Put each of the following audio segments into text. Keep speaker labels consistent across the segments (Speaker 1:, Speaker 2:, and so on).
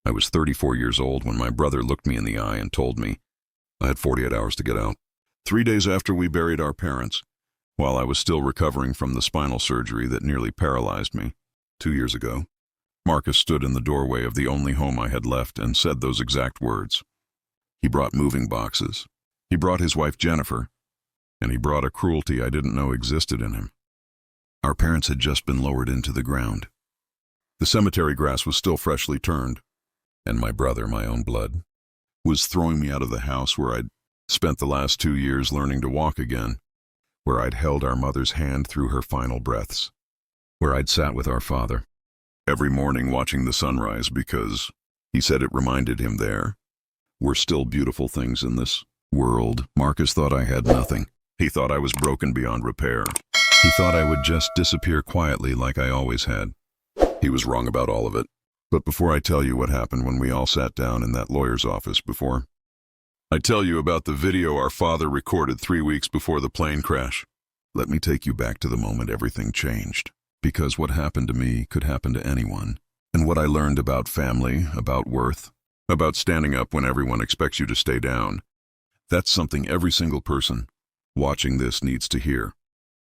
Speaker 1: I was 34 years old when my brother looked me in the eye and told me I had 48 hours to get out. 3 days after we buried our parents, while I was still recovering from the spinal surgery that nearly paralyzed me 2 years ago, Marcus stood in the doorway of the only home I had left and said those exact words. He brought moving boxes. He brought his wife Jennifer, and he brought a cruelty I didn't know existed in him. Our parents had just been lowered into the ground. The cemetery grass was still freshly turned, and my brother, my own blood, was throwing me out of the house where I'd spent the last 2 years learning to walk again, where I'd held our mother's hand through her final breaths, where I'd sat with our father every morning watching the sunrise because he said it reminded him there were still beautiful things in this world. Marcus thought I had nothing. He thought I was broken beyond repair. He thought I would just disappear quietly like I always had. He was wrong about all of it. But before I tell you what happened when we all sat down in that lawyer's office before I tell you about the video our father recorded 3 weeks before the plane crash, let me take you back to the moment everything changed. Because what happened to me could happen to anyone. And what I learned about family, about worth, about standing up when everyone expects you to stay down, that's something every single person watching this needs to hear.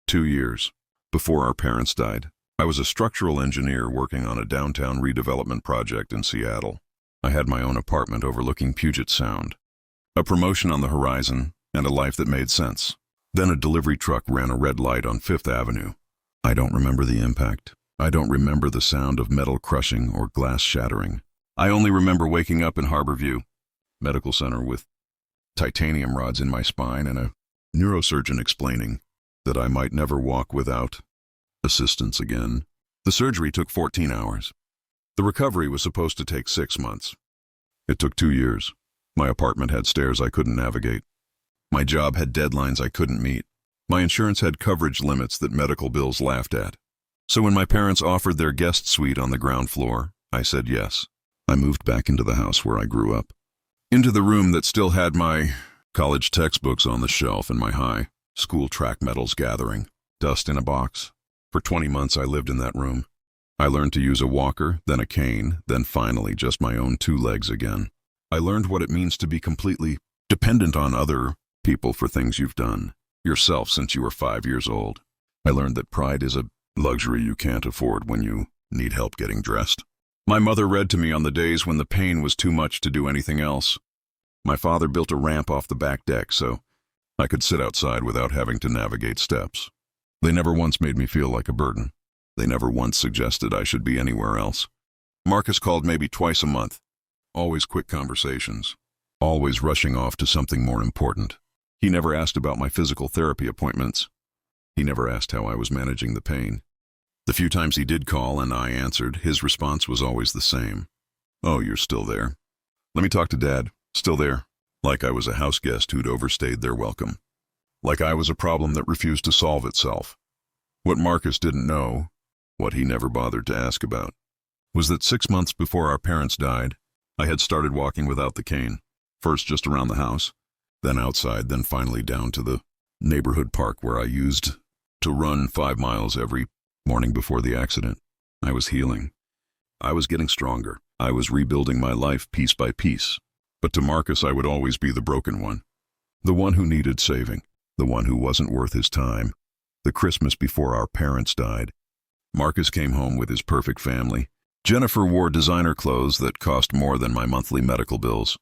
Speaker 1: 2 years before our parents died, I was a structural engineer working on a downtown redevelopment project in Seattle. I had my own apartment overlooking Puget Sound, a promotion on the horizon, and a life that made sense. Then a delivery truck ran a red light on Fifth Avenue. I don't remember the impact. I don't remember the sound of metal crushing or glass shattering. I only remember waking up in Harborview Medical Center with titanium rods in my spine and a neurosurgeon explaining that I might never walk without assistance again. The surgery took 14 hours. The recovery was supposed to take 6 months. It took 2 years. My apartment had stairs I couldn't navigate. My job had deadlines I couldn't meet. My insurance had coverage limits that medical bills laughed at. So when my parents offered their guest suite on the ground floor, I said yes. I moved back into the house where I grew up. Into the room that still had my college textbooks on the shelf and my high school track medals gathering, dust in a box. For 20 months I lived in that room. I learned to use a walker, then a cane, then finally just my own 2 legs again. I learned what it means to be completely dependent on other people for things you've done yourself since you were 5 years old. I learned that pride is a luxury you can't afford when you need help getting dressed. My mother read to me on the days when the pain was too much to do anything else. My father built a ramp off the back deck so I could sit outside without having to navigate steps. They never once made me feel like a burden. They never once suggested I should be anywhere else. Marcus called maybe twice a month. Always quick conversations. Always rushing off to something more important. He never asked about my physical therapy appointments. He never asked how I was managing the pain. The few times he did call and I answered, his response was always the same. Oh, you're still there. Let me talk to Dad. Still there. Like I was a house guest who'd overstayed their welcome. Like I was a problem that refused to solve itself. What Marcus didn't know, what he never bothered to ask about, was that 6 months before our parents died, I had started walking without the cane. First just around the house, then outside, then finally down to the neighborhood park where I used to run 5 miles every morning before the accident. I was healing. I was getting stronger. I was rebuilding my life piece by piece. But to Marcus, I would always be the broken one. The one who needed saving. The one who wasn't worth his time. The Christmas before our parents died, Marcus came home with his perfect family. Jennifer wore designer clothes that cost more than my monthly medical bills.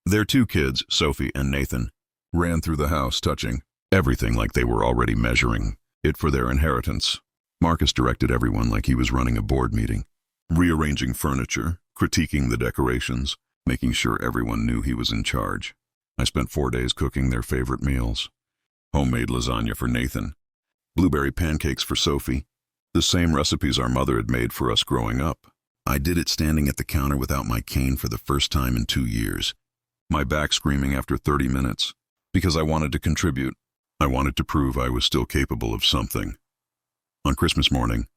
Speaker 1: Their 2 kids, Sophie and Nathan, ran through the house touching everything like they were already measuring it for their inheritance. Marcus directed everyone like he was running a board meeting, rearranging furniture, critiquing the decorations, making sure everyone knew he was in charge. I spent 4 days cooking their favorite meals. Homemade lasagna for Nathan, blueberry pancakes for Sophie, the same recipes our mother had made for us growing up. I did it standing at the counter without my cane for the first time in 2 years. My back screaming after 30 minutes, because I wanted to contribute. I wanted to prove I was still capable of something. On Christmas morning,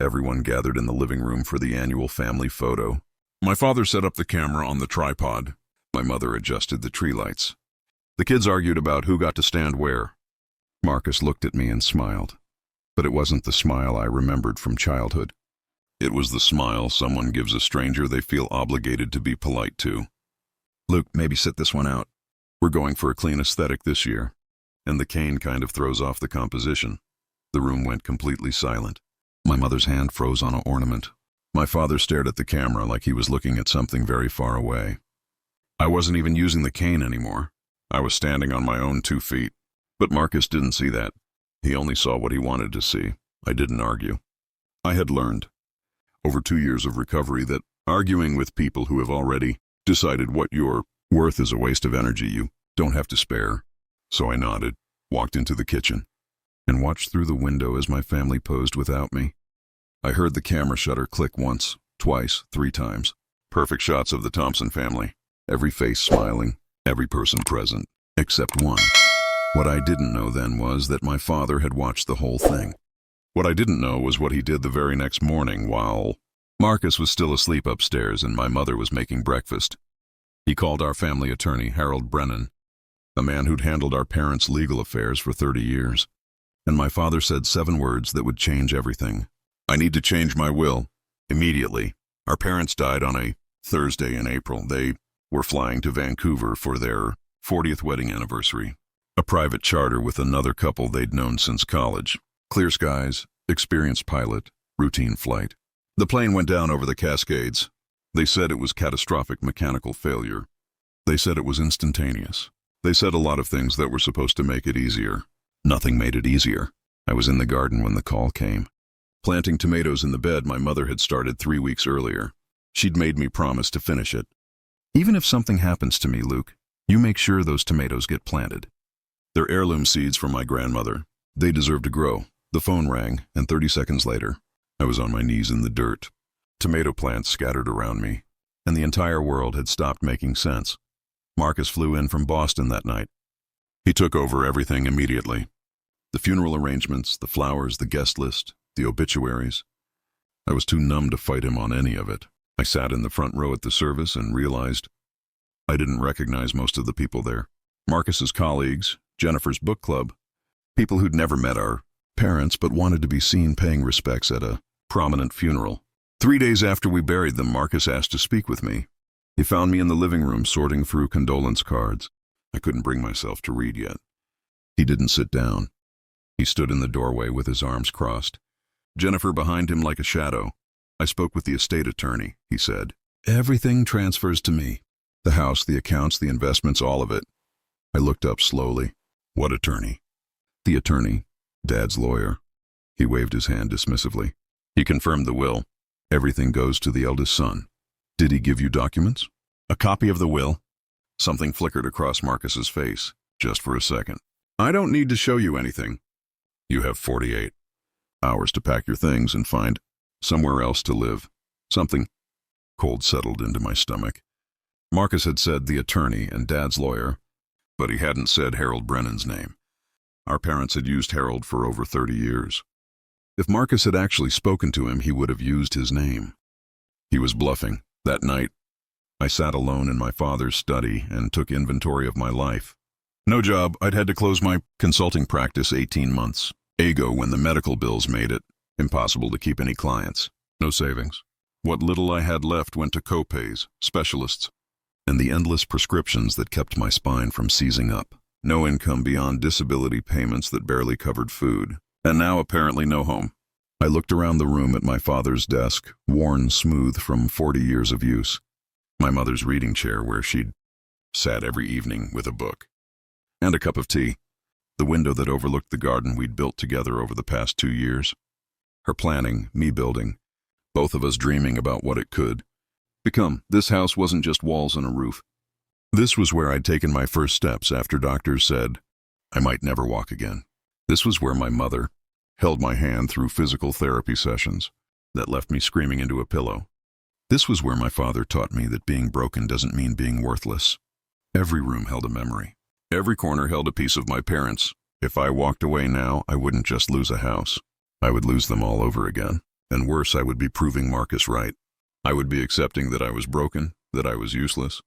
Speaker 1: everyone gathered in the living room for the annual family photo. My father set up the camera on the tripod. My mother adjusted the tree lights. The kids argued about who got to stand where. Marcus looked at me and smiled, but it wasn't the smile I remembered from childhood. It was the smile someone gives a stranger they feel obligated to be polite to. Luke, maybe sit this one out. We're going for a clean aesthetic this year. And the cane kind of throws off the composition. The room went completely silent. My mother's hand froze on an ornament. My father stared at the camera like he was looking at something very far away. I wasn't even using the cane anymore. I was standing on my own 2 feet. But Marcus didn't see that. He only saw what he wanted to see. I didn't argue. I had learned, over 2 years of recovery, that arguing with people who have already decided what you're worth is a waste of energy you don't have to spare. So I nodded, walked into the kitchen, and watched through the window as my family posed without me. I heard the camera shutter click once, twice, 3 times. Perfect shots of the Thompson family. Every face smiling, every person present, except one. What I didn't know then was that my father had watched the whole thing. What I didn't know was what he did the very next morning while Marcus was still asleep upstairs and my mother was making breakfast. He called our family attorney, Harold Brennan, a man who'd handled our parents' legal affairs for 30 years. And my father said 7 words that would change everything. I need to change my will. Immediately. Our parents died on a Thursday in April. They were flying to Vancouver for their 40th wedding anniversary. A private charter with another couple they'd known since college. Clear skies, experienced pilot, routine flight. The plane went down over the Cascades. They said it was catastrophic mechanical failure. They said it was instantaneous. They said a lot of things that were supposed to make it easier. Nothing made it easier. I was in the garden when the call came. Planting tomatoes in the bed my mother had started 3 weeks earlier. She'd made me promise to finish it. Even if something happens to me, Luke, you make sure those tomatoes get planted. They're heirloom seeds from my grandmother. They deserve to grow. The phone rang, and 30 seconds later, I was on my knees in the dirt. Tomato plants scattered around me, and the entire world had stopped making sense. Marcus flew in from Boston that night. He took over everything immediately. The funeral arrangements, the flowers, the guest list, the obituaries. I was too numb to fight him on any of it. I sat in the front row at the service and realized I didn't recognize most of the people there. Marcus's colleagues, Jennifer's book club, people who'd never met our parents but wanted to be seen paying respects at a prominent funeral. 3 days after we buried them, Marcus asked to speak with me. He found me in the living room sorting through condolence cards. I couldn't bring myself to read yet. He didn't sit down. He stood in the doorway with his arms crossed. Jennifer behind him like a shadow. I spoke with the estate attorney, he said. Everything transfers to me. The house, the accounts, the investments, all of it. I looked up slowly. What attorney? The attorney, Dad's lawyer. He waved his hand dismissively. He confirmed the will. Everything goes to the eldest son. Did he give you documents? A copy of the will? Something flickered across Marcus's face, just for a second. I don't need to show you anything. You have 48 hours to pack your things and find somewhere else to live. Something cold settled into my stomach. Marcus had said the attorney and Dad's lawyer, but he hadn't said Harold Brennan's name. Our parents had used Harold for over 30 years. If Marcus had actually spoken to him, he would have used his name. He was bluffing. That night, I sat alone in my father's study and took inventory of my life. No job. I'd had to close my consulting practice 18 months ago when the medical bills made it impossible to keep any clients. No savings. What little I had left went to co-pays, specialists, and the endless prescriptions that kept my spine from seizing up. No income beyond disability payments that barely covered food. And now apparently no home. I looked around the room at my father's desk, worn smooth from 40 years of use. My mother's reading chair where she'd sat every evening with a book. And a cup of tea. The window that overlooked the garden we'd built together over the past 2 years. Her planning, me building, both of us dreaming about what it could become. This house wasn't just walls and a roof. This was where I'd taken my first steps after doctors said I might never walk again. This was where my mother held my hand through physical therapy sessions that left me screaming into a pillow. This was where my father taught me that being broken doesn't mean being worthless. Every room held a memory. Every corner held a piece of my parents. If I walked away now, I wouldn't just lose a house. I would lose them all over again. And worse, I would be proving Marcus right. I would be accepting that I was broken, that I was useless,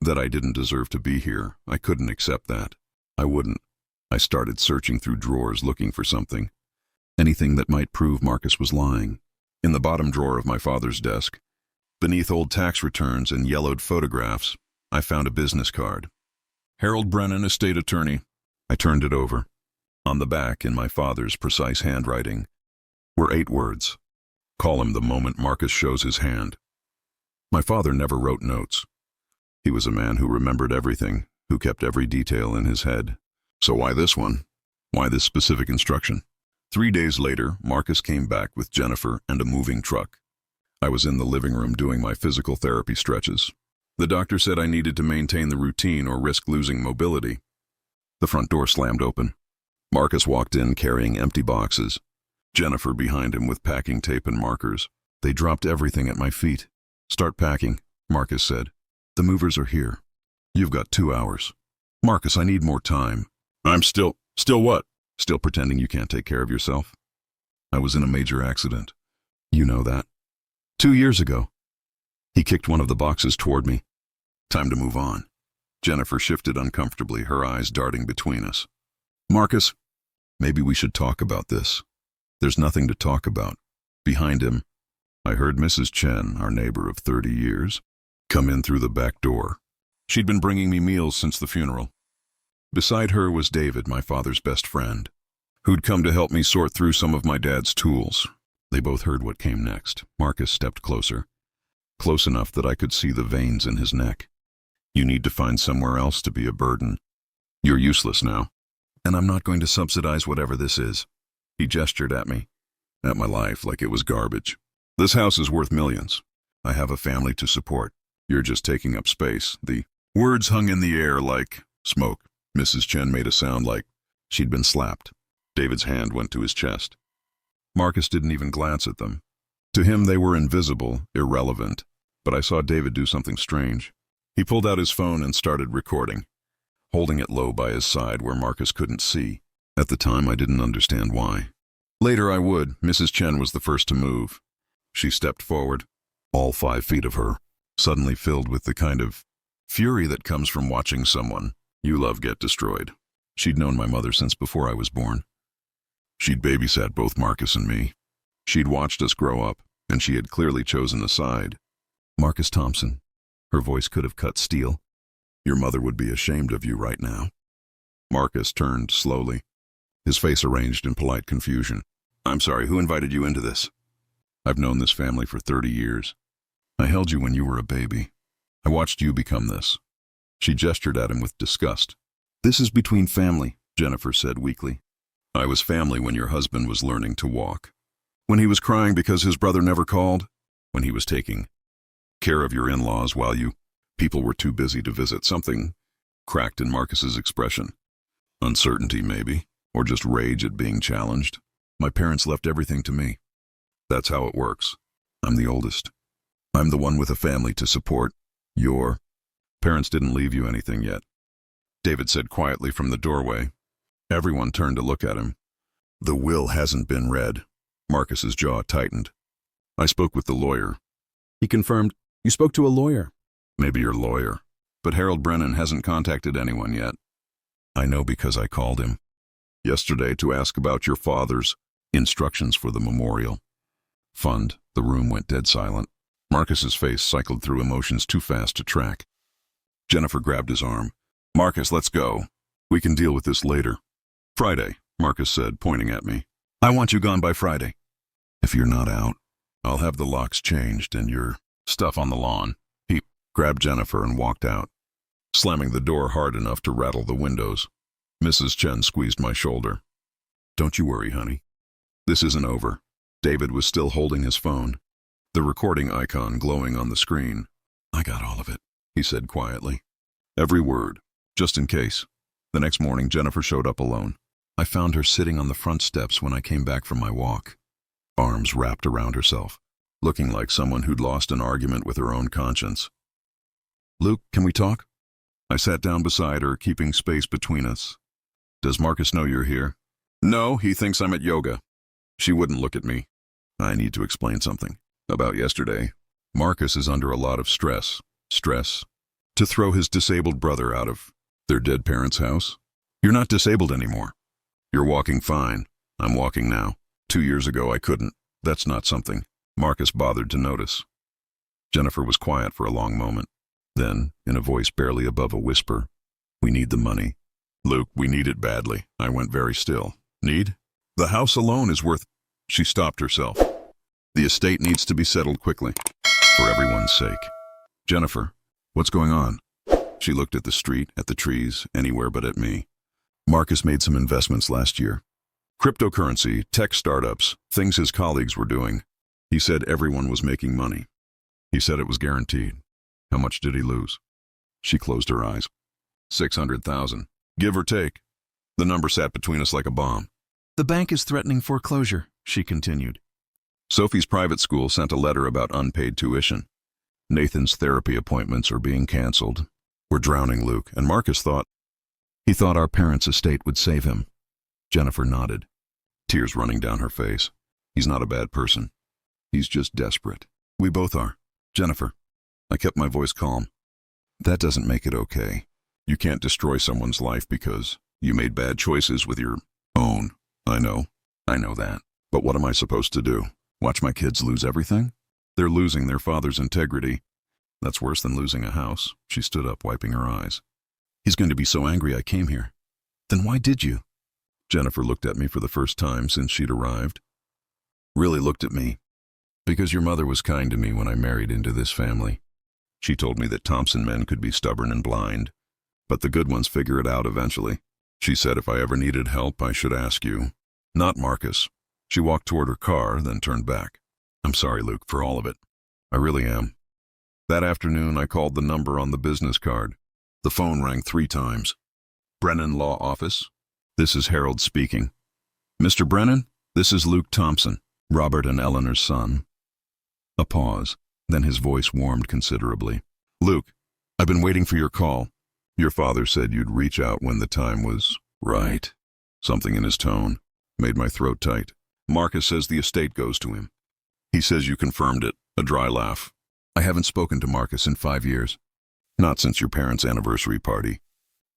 Speaker 1: that I didn't deserve to be here. I couldn't accept that. I wouldn't. I started searching through drawers looking for something. Anything that might prove Marcus was lying. In the bottom drawer of my father's desk, beneath old tax returns and yellowed photographs, I found a business card. Harold Brennan, estate attorney. I turned it over. On the back, in my father's precise handwriting, were 8 words. Call him the moment Marcus shows his hand. My father never wrote notes. He was a man who remembered everything, who kept every detail in his head. So why this one? Why this specific instruction? 3 days later, Marcus came back with Jennifer and a moving truck. I was in the living room doing my physical therapy stretches. The doctor said I needed to maintain the routine or risk losing mobility. The front door slammed open. Marcus walked in carrying empty boxes. Jennifer behind him with packing tape and markers. They dropped everything at my feet. Start packing, Marcus said. The movers are here. You've got 2 hours. Marcus, I need more time. I'm still what? Still pretending you can't take care of yourself? I was in a major accident. You know that. 2 years ago. He kicked one of the boxes toward me. Time to move on. Jennifer shifted uncomfortably, her eyes darting between us. Marcus, maybe we should talk about this. There's nothing to talk about. Behind him, I heard Mrs. Chen, our neighbor of 30 years, come in through the back door. She'd been bringing me meals since the funeral. Beside her was David, my father's best friend, who'd come to help me sort through some of my dad's tools. They both heard what came next. Marcus stepped closer, close enough that I could see the veins in his neck. You need to find somewhere else to be a burden. You're useless now, and I'm not going to subsidize whatever this is. He gestured at me, at my life, like it was garbage. This house is worth millions. I have a family to support. You're just taking up space. The words hung in the air like smoke. Mrs. Chen made a sound like she'd been slapped. David's hand went to his chest. Marcus didn't even glance at them. To him they were invisible, irrelevant, but I saw David do something strange. He pulled out his phone and started recording, holding it low by his side where Marcus couldn't see. At the time, I didn't understand why. Later I would. Mrs. Chen was the first to move. She stepped forward, all 5 feet of her, suddenly filled with the kind of fury that comes from watching someone you love get destroyed. She'd known my mother since before I was born. She'd babysat both Marcus and me. She'd watched us grow up, and she had clearly chosen a side. Marcus Thompson. Her voice could have cut steel. Your mother would be ashamed of you right now. Marcus turned slowly, his face arranged in polite confusion. I'm sorry, who invited you into this? I've known this family for 30 years. I held you when you were a baby. I watched you become this. She gestured at him with disgust. This is between family, Jennifer said weakly. I was family when your husband was learning to walk. When he was crying because his brother never called. When he was taking care of your in-laws while you people were too busy to visit. Something cracked in Marcus's expression. Uncertainty, maybe, or just rage at being challenged. My parents left everything to me. That's how it works. I'm the oldest. I'm the one with a family to support. Your parents didn't leave you anything yet, David said quietly from the doorway. Everyone turned to look at him. The will hasn't been read. Marcus's jaw tightened. I spoke with the lawyer. He confirmed, you spoke to a lawyer. Maybe your lawyer, but Harold Brennan hasn't contacted anyone yet. I know because I called him yesterday to ask about your father's instructions for the memorial fund. The room went dead silent. Marcus's face cycled through emotions too fast to track. Jennifer grabbed his arm. Marcus, let's go. We can deal with this later. Friday, Marcus said, pointing at me. I want you gone by Friday. If you're not out, I'll have the locks changed and your stuff on the lawn. He grabbed Jennifer and walked out, slamming the door hard enough to rattle the windows. Mrs. Chen squeezed my shoulder. Don't you worry, honey. This isn't over. David was still holding his phone, the recording icon glowing on the screen. I got all of it, he said quietly. Every word, just in case. The next morning, Jennifer showed up alone. I found her sitting on the front steps when I came back from my walk, arms wrapped around herself, looking like someone who'd lost an argument with her own conscience. Luke, can we talk? I sat down beside her, keeping space between us. Does Marcus know you're here? No, he thinks I'm at yoga. She wouldn't look at me. I need to explain something. About yesterday. Marcus is under a lot of stress. Stress? To throw his disabled brother out of their dead parents' house? You're not disabled anymore. You're walking fine. I'm walking now. 2 years ago I couldn't. That's not something Marcus bothered to notice. Jennifer was quiet for a long moment. Then, in a voice barely above a whisper, "We need the money." "Luke, we need it badly." I went very still. "Need? The house alone is worth—" She stopped herself. "The estate needs to be settled quickly. For everyone's sake." "Jennifer, what's going on?" She looked at the street, at the trees, anywhere but at me. "Marcus made some investments last year. Cryptocurrency, tech startups, things his colleagues were doing. He said everyone was making money. He said it was guaranteed. How much did he lose?" She closed her eyes. 600,000, give or take. The number sat between us like a bomb. "The bank is threatening foreclosure," she continued. "Sophie's private school sent a letter about unpaid tuition. Nathan's therapy appointments are being canceled. We're drowning, Luke, and Marcus thought—" "He thought our parents' estate would save him." Jennifer nodded, tears running down her face. "He's not a bad person. He's just desperate. We both are." "Jennifer." I kept my voice calm. "That doesn't make it okay. You can't destroy someone's life because you made bad choices with your own." I know that. But what am I supposed to do? Watch my kids lose everything? They're losing their father's integrity. That's worse than losing a house." She stood up, wiping her eyes. "He's going to be so angry I came here." "Then why did you?" Jennifer looked at me for the first time since she'd arrived. Really looked at me. "Because your mother was kind to me when I married into this family. She told me that Thompson men could be stubborn and blind, but the good ones figure it out eventually. She said if I ever needed help, I should ask you, not Marcus." She walked toward her car, then turned back. "I'm sorry, Luke, for all of it. I really am." That afternoon, I called the number on the business card. The phone rang 3 times. "Brennan Law Office? This is Harold speaking." "Mr. Brennan, this is Luke Thompson, Robert and Eleanor's son." A pause, then his voice warmed considerably. "Luke, I've been waiting for your call. Your father said you'd reach out when the time was right." Something in his tone made my throat tight. "Marcus says the estate goes to him. He says you confirmed it." A dry laugh. "I haven't spoken to Marcus in 5 years. Not since your parents' anniversary party.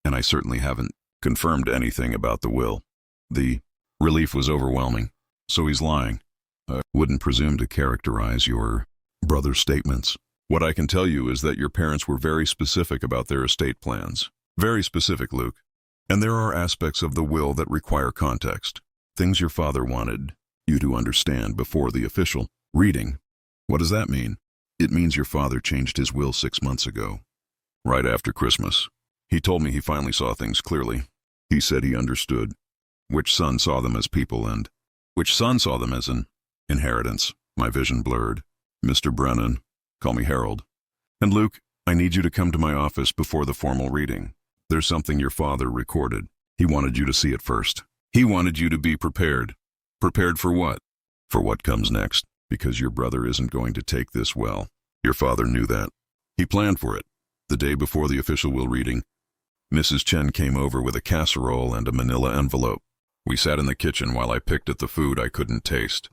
Speaker 1: And I certainly haven't confirmed anything about the will." The relief was overwhelming. "So he's lying. I wouldn't presume to characterize your brother's statements. What I can tell you is that your parents were very specific about their estate plans. Very specific, Luke. And there are aspects of the will that require context. Things your father wanted you to understand before the official reading." "What does that mean?" "It means your father changed his will 6 months ago. Right after Christmas. He told me he finally saw things clearly. He said he understood which son saw them as people and which son saw them as an inheritance." My vision blurred. "Mr. Brennan, call me Harold. And Luke, I need you to come to my office before the formal reading. There's something your father recorded. He wanted you to see it first. He wanted you to be prepared." "Prepared for what?" "For what comes next, because your brother isn't going to take this well. Your father knew that. He planned for it. The day before the official will reading, Mrs. Chen came over with a casserole and a manila envelope. We sat in the kitchen while I picked at the food I couldn't taste.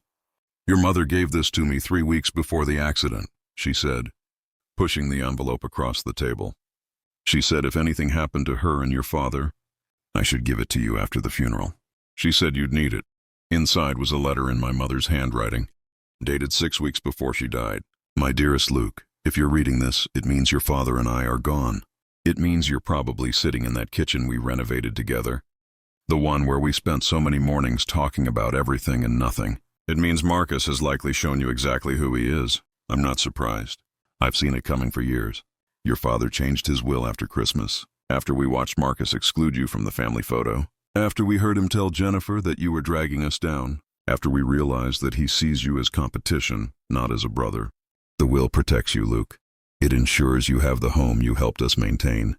Speaker 1: 'Your mother gave this to me 3 weeks before the accident,' she said, pushing the envelope across the table. 'She said if anything happened to her and your father, I should give it to you after the funeral. She said you'd need it.' Inside was a letter in my mother's handwriting, dated 6 weeks before she died. 'My dearest Luke, if you're reading this, it means your father and I are gone. It means you're probably sitting in that kitchen we renovated together. The one where we spent so many mornings talking about everything and nothing. It means Marcus has likely shown you exactly who he is. I'm not surprised. I've seen it coming for years. Your father changed his will after Christmas, after we watched Marcus exclude you from the family photo, after we heard him tell Jennifer that you were dragging us down, after we realized that he sees you as competition, not as a brother. The will protects you, Luke. It ensures you have the home you helped us maintain,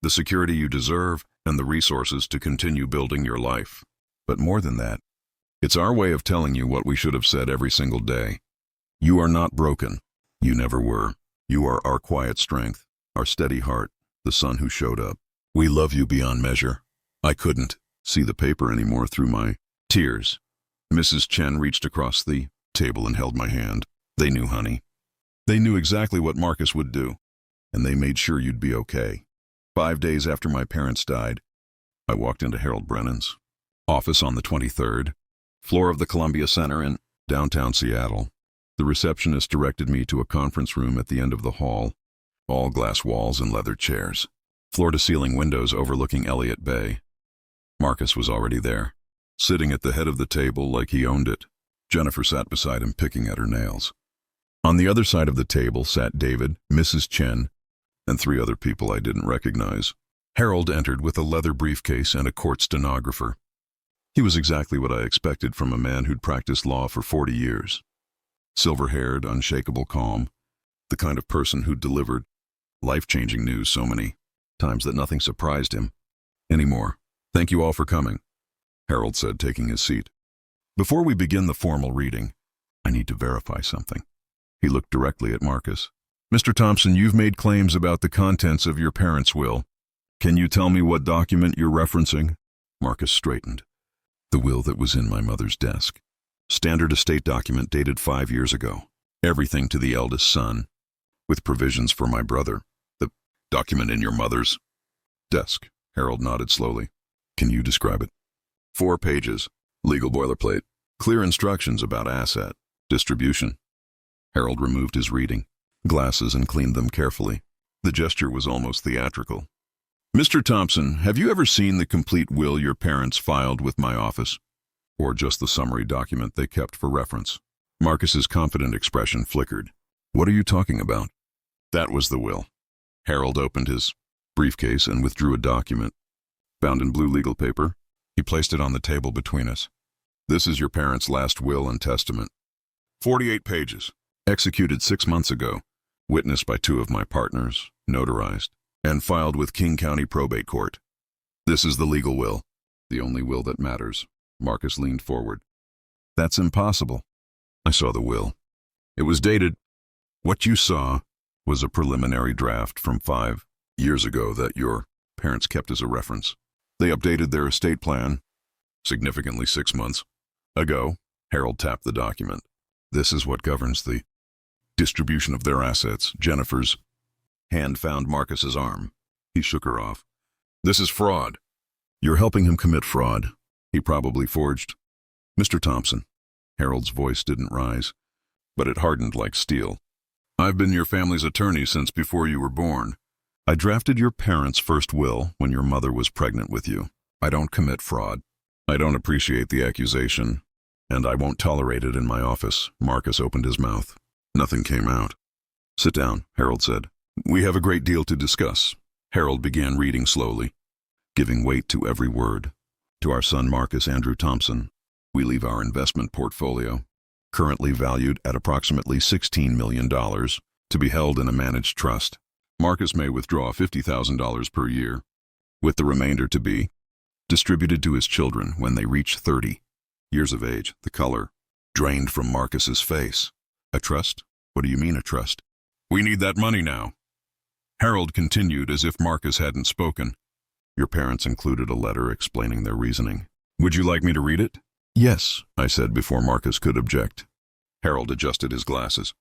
Speaker 1: the security you deserve, and the resources to continue building your life. But more than that, it's our way of telling you what we should have said every single day. You are not broken. You never were. You are our quiet strength, our steady heart, the son who showed up. We love you beyond measure." I couldn't see the paper anymore through my tears. Mrs. Chen reached across the table and held my hand. "They knew, honey. They knew exactly what Marcus would do, and they made sure you'd be okay." 5 days after my parents died, I walked into Harold Brennan's office on the 23rd floor of the Columbia Center in downtown Seattle. The receptionist directed me to a conference room at the end of the hall, all glass walls and leather chairs, floor-to-ceiling windows overlooking Elliott Bay. Marcus was already there, sitting at the head of the table like he owned it. Jennifer sat beside him picking at her nails. On the other side of the table sat David, Mrs. Chen, and 3 other people I didn't recognize. Harold entered with a leather briefcase and a court stenographer. He was exactly what I expected from a man who'd practiced law for 40 years. Silver-haired, unshakable calm, the kind of person who'd delivered life-changing news so many times that nothing surprised him anymore. "Thank you all for coming," Harold said, taking his seat. "Before we begin the formal reading, I need to verify something." He looked directly at Marcus. "Mr. Thompson, you've made claims about the contents of your parents' will. Can you tell me what document you're referencing?" Marcus straightened. "The will that was in my mother's desk. Standard estate document dated 5 years ago. Everything to the eldest son, with provisions for my brother." "The document in your mother's desk?" Harold nodded slowly. "Can you describe it?" 4 pages. Legal boilerplate. Clear instructions about asset distribution. Harold removed his reading glasses and cleaned them carefully. The gesture was almost theatrical. "Mr. Thompson, have you ever seen the complete will your parents filed with my office? Or just the summary document they kept for reference?" Marcus's confident expression flickered. "What are you talking about?" "That was the will." Harold opened his briefcase and withdrew a document, bound in blue legal paper. He placed it on the table between us. "This is your parents' last will and testament. 48 pages. Executed 6 months ago. Witnessed by 2 of my partners, notarized, and filed with King County Probate Court. This is the legal will. The only will that matters." Marcus leaned forward. "That's impossible." I saw the will. It was dated. What you saw was a preliminary draft from 5 years ago that your parents kept as a reference. They updated their estate plan significantly 6 months ago. Harold tapped the document. "This is what governs the distribution of their assets." Jennifer's hand found Marcus's arm. He shook her off. "This is fraud. You're helping him commit fraud. He probably forged." "Mr. Thompson." Harold's voice didn't rise, but it hardened like steel. "I've been your family's attorney since before you were born. I drafted your parents' first will when your mother was pregnant with you. I don't commit fraud. I don't appreciate the accusation, and I won't tolerate it in my office." Marcus opened his mouth. Nothing came out. "Sit down," Harold said. "We have a great deal to discuss." Harold began reading slowly, giving weight to every word. "To our son Marcus Andrew Thompson, we leave our investment portfolio, currently valued at approximately $16 million, to be held in a managed trust. Marcus may withdraw $50,000 per year, with the remainder to be distributed to his children when they reach 30 years of age." The color drained from Marcus's face. "A trust? What do you mean, a trust?" "We need that money now." Harold continued as if Marcus hadn't spoken. "Your parents included a letter explaining their reasoning. Would you like me to read it?" "Yes," I said before Marcus could object. Harold adjusted his glasses.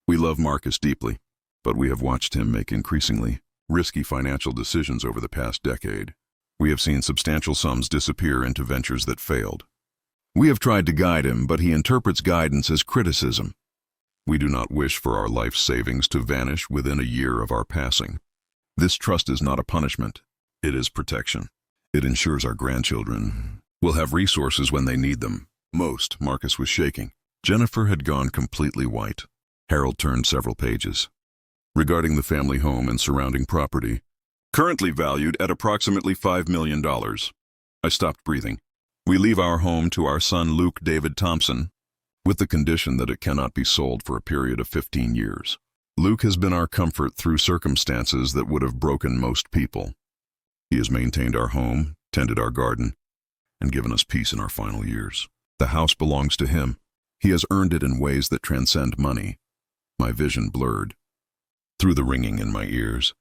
Speaker 1: "We love Marcus deeply, but we have watched him make increasingly risky financial decisions over the past decade. We have seen substantial sums disappear into ventures that failed. We have tried to guide him, but he interprets guidance as criticism. We do not wish for our life savings to vanish within a year of our passing. This trust is not a punishment. It is protection. It ensures our grandchildren will have resources when they need them most." Marcus was shaking. Jennifer had gone completely white. Harold turned several pages. "Regarding the family home and surrounding property, currently valued at approximately $5 million. I stopped breathing. We leave our home to our son Luke David Thompson, with the condition that it cannot be sold for a period of 15 years. Luke has been our comfort through circumstances that would have broken most people. He has maintained our home, tended our garden, and given us peace in our final years. The house belongs to him. He has earned it in ways that transcend money." My vision blurred. Through the ringing in my ears,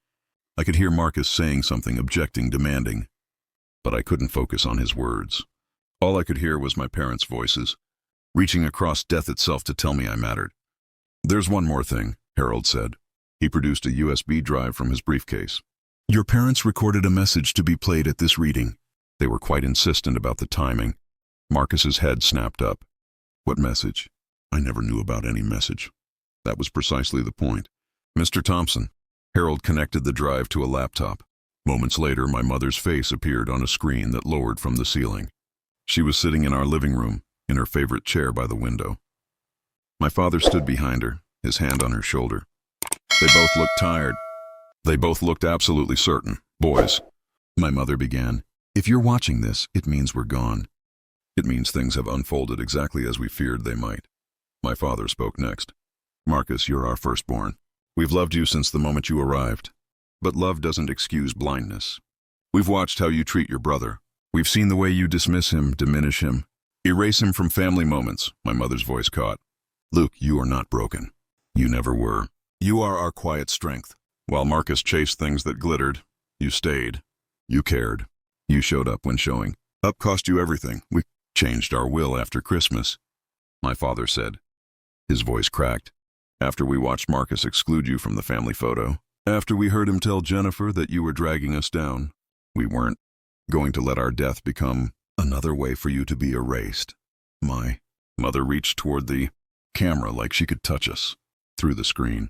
Speaker 1: I could hear Marcus saying something, objecting, demanding, but I couldn't focus on his words. All I could hear was my parents' voices, reaching across death itself to tell me I mattered. "There's one more thing," Harold said. He produced a USB drive from his briefcase. "Your parents recorded a message to be played at this reading." They were quite insistent about the timing. Marcus's head snapped up. "What message?" I never knew about any message. That was precisely the point. Mr. Thompson. Harold connected the drive to a laptop. Moments later, my mother's face appeared on a screen that lowered from the ceiling. She was sitting in our living room, in her favorite chair by the window. My father stood behind her, his hand on her shoulder. They both looked tired. They both looked absolutely certain. Boys, my mother began, if you're watching this, it means we're gone. It means things have unfolded exactly as we feared they might. My father spoke next. Marcus, you're our firstborn. We've loved you since the moment you arrived. But love doesn't excuse blindness. We've watched how you treat your brother. We've seen the way you dismiss him, diminish him, erase him from family moments, my mother's voice caught. Luke, you are not broken. You never were. You are our quiet strength. While Marcus chased things that glittered, you stayed. You cared. You showed up when showing up cost you everything. We changed our will after Christmas, my father said. His voice cracked. After we watched Marcus exclude you from the family photo, after we heard him tell Jennifer that you were dragging us down, we weren't going to let our death become another way for you to be erased. My mother reached toward the camera like she could touch us through the screen.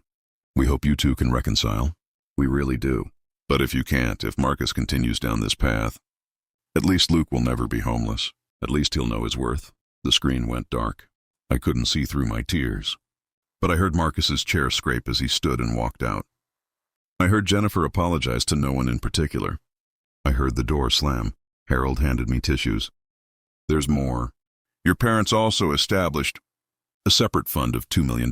Speaker 1: We hope you two can reconcile. We really do. But if you can't, if Marcus continues down this path, at least Luke will never be homeless. At least he'll know his worth. The screen went dark. I couldn't see through my tears. But I heard Marcus's chair scrape as he stood and walked out. I heard Jennifer apologize to no one in particular. I heard the door slam. Harold handed me tissues. There's more. Your parents also established a separate fund of $2 million,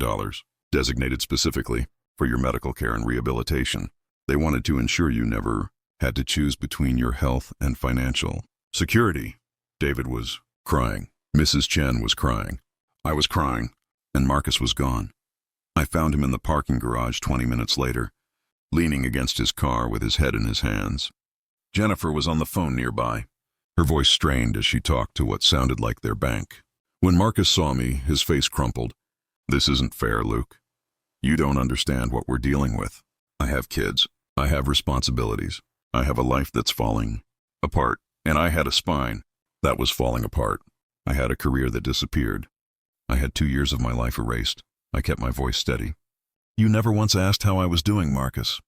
Speaker 1: designated specifically for your medical care and rehabilitation. They wanted to ensure you never had to choose between your health and financial security. David was crying. Mrs. Chen was crying. I was crying, and Marcus was gone. I found him in the parking garage 20 minutes later, leaning against his car with his head in his hands. Jennifer was on the phone nearby. Her voice strained as she talked to what sounded like their bank. When Marcus saw me, his face crumpled. This isn't fair, Luke. You don't understand what we're dealing with. I have kids. I have responsibilities. I have a life that's falling apart. And I had a spine that was falling apart. I had a career that disappeared. I had 2 years of my life erased. I kept my voice steady. You never once asked how I was doing, Marcus.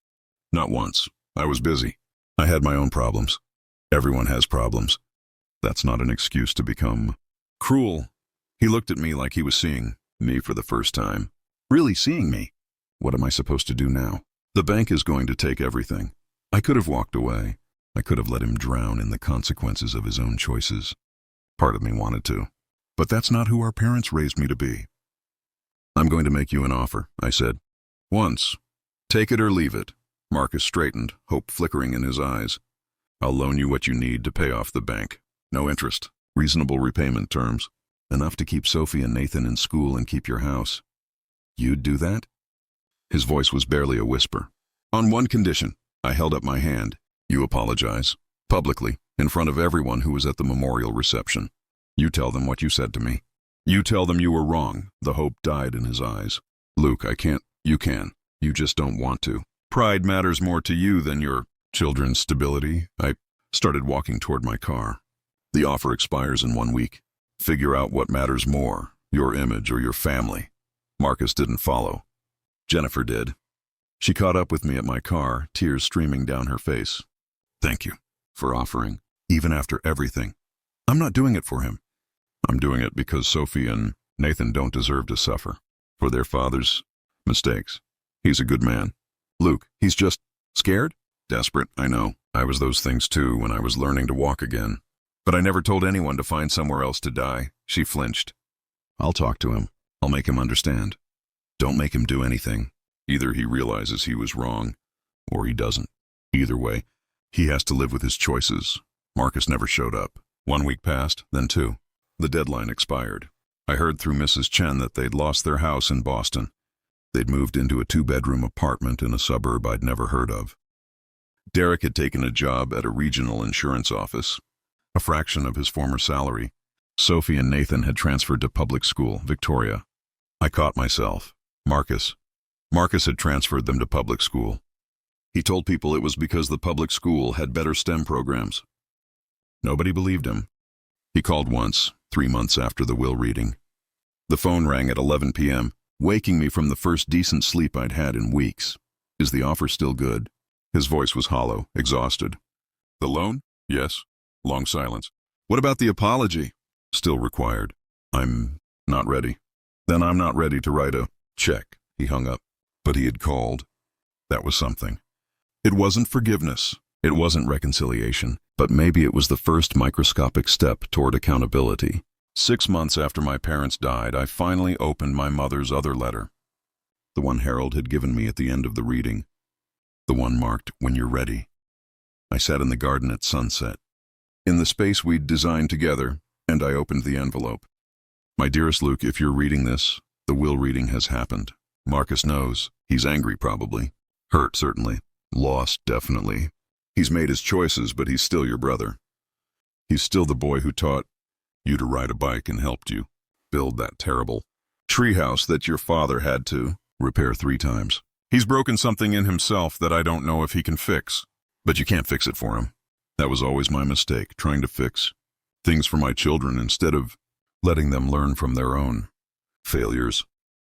Speaker 1: Not once. I was busy. I had my own problems. Everyone has problems. That's not an excuse to become cruel. He looked at me like he was seeing me for the first time. Really seeing me. What am I supposed to do now? The bank is going to take everything. I could have walked away. I could have let him drown in the consequences of his own choices. Part of me wanted to. But that's not who our parents raised me to be. I'm going to make you an offer, I said. Once. Take it or leave it. Marcus straightened, hope flickering in his eyes. I'll loan you what you need to pay off the bank. No interest. Reasonable repayment terms. Enough to keep Sophie and Nathan in school and keep your house. You'd do that? His voice was barely a whisper. On one condition. I held up my hand. You apologize. Publicly, in front of everyone who was at the memorial reception. You tell them what you said to me. You tell them you were wrong. The hope died in his eyes. Luke, I can't. You can. You just don't want to. Pride matters more to you than your children's stability. I started walking toward my car. The offer expires in 1 week. Figure out what matters more, your image or your family. Marcus didn't follow. Jennifer did. She caught up with me at my car, tears streaming down her face. Thank you for offering, even after everything. I'm not doing it for him. I'm doing it because Sophie and Nathan don't deserve to suffer for their father's mistakes. He's a good man. Luke, he's just scared? Desperate, I know. I was those things too when I was learning to walk again. But I never told anyone to find somewhere else to die. She flinched. I'll talk to him. I'll make him understand. Don't make him do anything. Either he realizes he was wrong, or he doesn't. Either way, he has to live with his choices. Marcus never showed up. 1 week passed, then 2. The deadline expired. I heard through Mrs. Chen that they'd lost their house in Boston. They'd moved into a 2-bedroom apartment in a suburb I'd never heard of. Derek had taken a job at a regional insurance office, a fraction of his former salary. Sophie and Nathan had transferred to public school, Victoria. I caught myself. Marcus had transferred them to public school. He told people it was because the public school had better STEM programs. Nobody believed him. He called once, 3 months after the will reading. The phone rang at 11 p.m., waking me from the first decent sleep I'd had in weeks. Is the offer still good? His voice was hollow, exhausted. The loan? Yes. Long silence. What about the apology? Still required. I'm not ready. Then I'm not ready to write a check. He hung up. But he had called. That was something. It wasn't forgiveness. It wasn't reconciliation. But maybe it was the first microscopic step toward accountability. 6 months after my parents died, I finally opened my mother's other letter. The one Harold had given me at the end of the reading. The one marked, "When you're ready." I sat in the garden at sunset, in the space we'd designed together, and I opened the envelope. My dearest Luke, if you're reading this, the will reading has happened. Marcus knows. He's angry, probably. Hurt, certainly. Lost, definitely. He's made his choices, but he's still your brother. He's still the boy who taught you to ride a bike and helped you build that terrible treehouse that your father had to repair 3 times. He's broken something in himself that I don't know if he can fix, but you can't fix it for him. That was always my mistake, trying to fix things for my children instead of letting them learn from their own failures.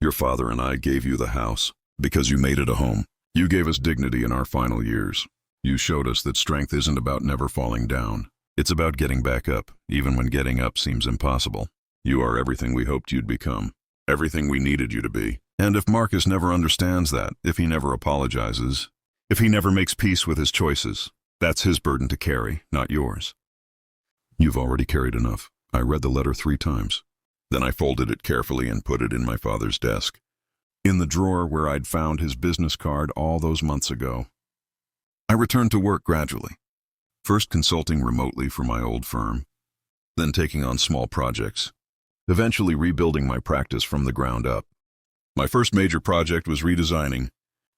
Speaker 1: Your father and I gave you the house because you made it a home. You gave us dignity in our final years. You showed us that strength isn't about never falling down. It's about getting back up, even when getting up seems impossible. You are everything we hoped you'd become, everything we needed you to be. And if Marcus never understands that, if he never apologizes, if he never makes peace with his choices, that's his burden to carry, not yours. You've already carried enough. I read the letter 3 times. Then I folded it carefully and put it in my father's desk, in the drawer where I'd found his business card all those months ago. I returned to work gradually, first consulting remotely for my old firm, then taking on small projects, eventually rebuilding my practice from the ground up. My first major project was redesigning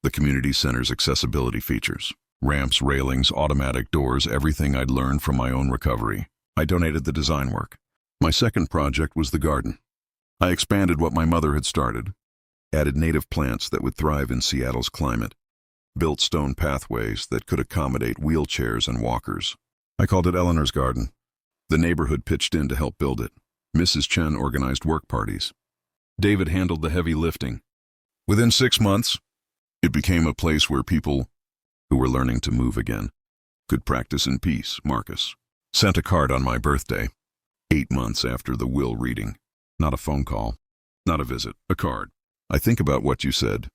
Speaker 1: the community center's accessibility features. Ramps, railings, automatic doors, everything I'd learned from my own recovery. I donated the design work. My second project was the garden. I expanded what my mother had started, added native plants that would thrive in Seattle's climate, built stone pathways that could accommodate wheelchairs and walkers. I called it Eleanor's Garden. The neighborhood pitched in to help build it. Mrs. Chen organized work parties. David handled the heavy lifting. Within 6 months, it became a place where people who were learning to move again could practice in peace. Marcus sent a card on my birthday, 8 months after the will reading. Not a phone call, not a visit, a card. I think about what you said,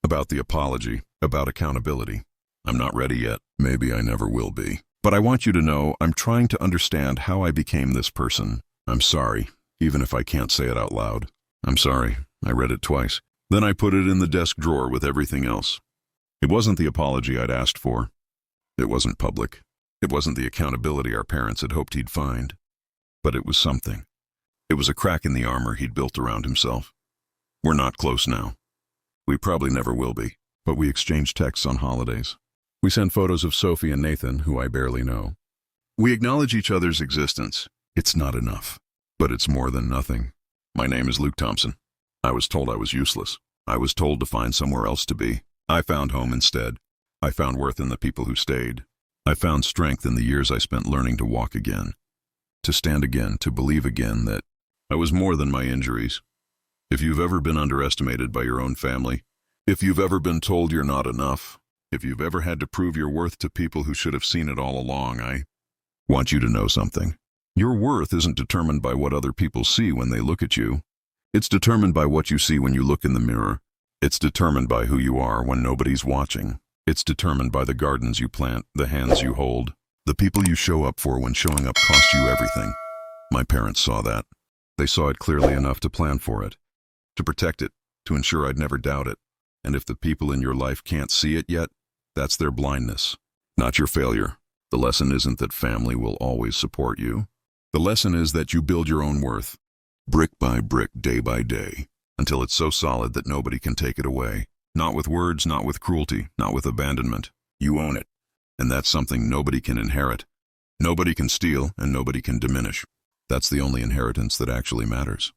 Speaker 1: about the apology, about accountability. I'm not ready yet. Maybe I never will be. But I want you to know I'm trying to understand how I became this person. I'm sorry, even if I can't say it out loud. I'm sorry. I read it twice. Then I put it in the desk drawer with everything else. It wasn't the apology I'd asked for. It wasn't public. It wasn't the accountability our parents had hoped he'd find. But it was something. It was a crack in the armor he'd built around himself. We're not close now. We probably never will be, but we exchange texts on holidays. We send photos of Sophie and Nathan, who I barely know. We acknowledge each other's existence. It's not enough, but it's more than nothing. My name is Luke Thompson. I was told I was useless. I was told to find somewhere else to be. I found home instead. I found worth in the people who stayed. I found strength in the years I spent learning to walk again, to stand again, to believe again that I was more than my injuries. If you've ever been underestimated by your own family, if you've ever been told you're not enough, if you've ever had to prove your worth to people who should have seen it all along, I want you to know something. Your worth isn't determined by what other people see when they look at you. It's determined by what you see when you look in the mirror. It's determined by who you are when nobody's watching. It's determined by the gardens you plant, the hands you hold, the people you show up for when showing up costs you everything. My parents saw that. They saw it clearly enough to plan for it, to protect it, to ensure I'd never doubt it. And if the people in your life can't see it yet, that's their blindness, not your failure. The lesson isn't that family will always support you. The lesson is that you build your own worth, brick by brick, day by day, until it's so solid that nobody can take it away. Not with words, not with cruelty, not with abandonment. You own it. And that's something nobody can inherit. Nobody can steal, and nobody can diminish. That's the only inheritance that actually matters.